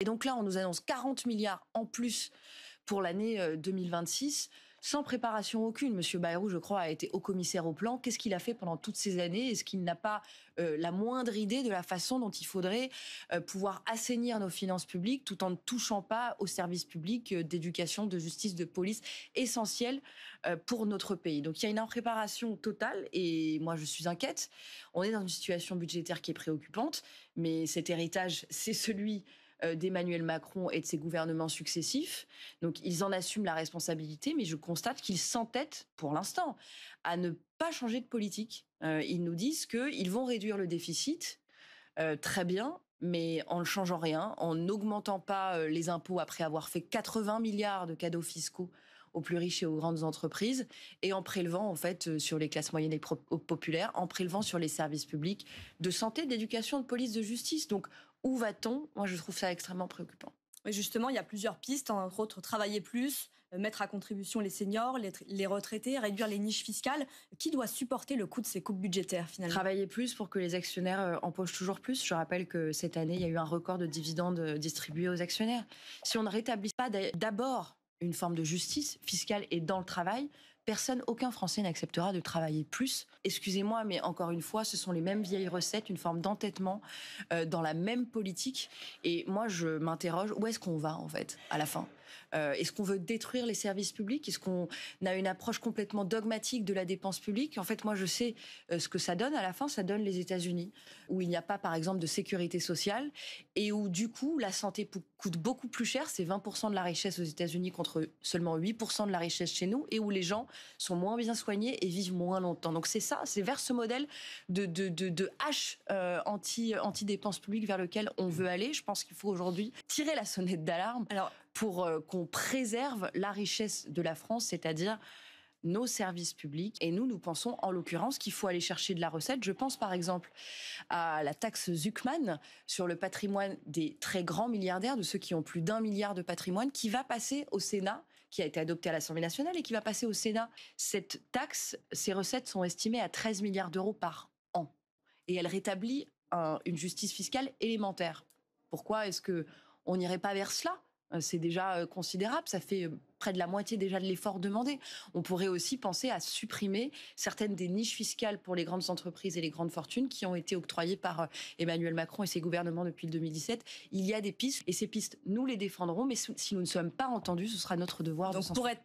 Et donc là, on nous annonce 40 milliards en plus pour l'année 2026, sans préparation aucune. Monsieur Bayrou, je crois, a été haut-commissaire au plan. Qu'est-ce qu'il a fait pendant toutes ces années? Est-ce qu'il n'a pas la moindre idée de la façon dont il faudrait pouvoir assainir nos finances publiques tout en ne touchant pas aux services publics d'éducation, de justice, de police, essentiels pour notre pays? Donc il y a une impréparation totale et moi je suis inquiète. On est dans une situation budgétaire qui est préoccupante, mais cet héritage, c'est celui d'Emmanuel Macron et de ses gouvernements successifs. Donc ils en assument la responsabilité, mais je constate qu'ils s'entêtent, pour l'instant, à ne pas changer de politique. Ils nous disent qu'ils vont réduire le déficit, très bien, mais en ne changeant rien, en n'augmentant pas les impôts après avoir fait 80 milliards de cadeaux fiscaux aux plus riches et aux grandes entreprises, et en prélevant en fait sur les classes moyennes et populaires, en prélevant sur les services publics de santé, d'éducation, de police, de justice. Donc où va-t-on? Moi, je trouve ça extrêmement préoccupant. Oui, justement, il y a plusieurs pistes, entre autres travailler plus, mettre à contribution les seniors, les retraités, réduire les niches fiscales. Qui doit supporter le coût de ces coupes budgétaires finalement? Travailler plus pour que les actionnaires empochent toujours plus. Je rappelle que cette année, il y a eu un record de dividendes distribués aux actionnaires. Si on ne rétablit pas d'abord une forme de justice fiscale et dans le travail, aucun Français n'acceptera de travailler plus. Excusez-moi, mais encore une fois, ce sont les mêmes vieilles recettes, une forme d'entêtement dans la même politique. Et moi, je m'interroge, où est-ce qu'on va en fait, à la fin? Est-ce qu'on veut détruire les services publics? Est-ce qu'on a une approche complètement dogmatique de la dépense publique? En fait, moi, je sais ce que ça donne à la fin. Ça donne les États-Unis, où il n'y a pas, par exemple, de sécurité sociale et où, du coup, la santé coûte beaucoup plus cher. C'est 20% de la richesse aux États-Unis contre seulement 8% de la richesse chez nous, et où les gens sont moins bien soignés et vivent moins longtemps. Donc c'est ça, c'est vers ce modèle de hache anti-dépenses publiques vers lequel on veut aller. Je pense qu'il faut aujourd'hui tirer la sonnette d'alarme pour qu'on préserve la richesse de la France, c'est-à-dire nos services publics. Et nous pensons en l'occurrence qu'il faut aller chercher de la recette. Je pense par exemple à la taxe Zuckman sur le patrimoine des très grands milliardaires, de ceux qui ont plus d'1 milliard de patrimoine, qui va passer au Sénat, qui a été adoptée à l'Assemblée nationale et qui va passer au Sénat. Cette taxe, ses recettes sont estimées à 13 milliards d'euros par an. Et elle rétablit une justice fiscale élémentaire. Pourquoi est-ce qu'on n'irait pas vers cela? C'est déjà considérable, ça fait près de la moitié déjà de l'effort demandé. On pourrait aussi penser à supprimer certaines des niches fiscales pour les grandes entreprises et les grandes fortunes qui ont été octroyées par Emmanuel Macron et ses gouvernements depuis 2017. Il y a des pistes, et ces pistes, nous les défendrons, mais si nous ne sommes pas entendus, ce sera notre devoir de s'en sortir.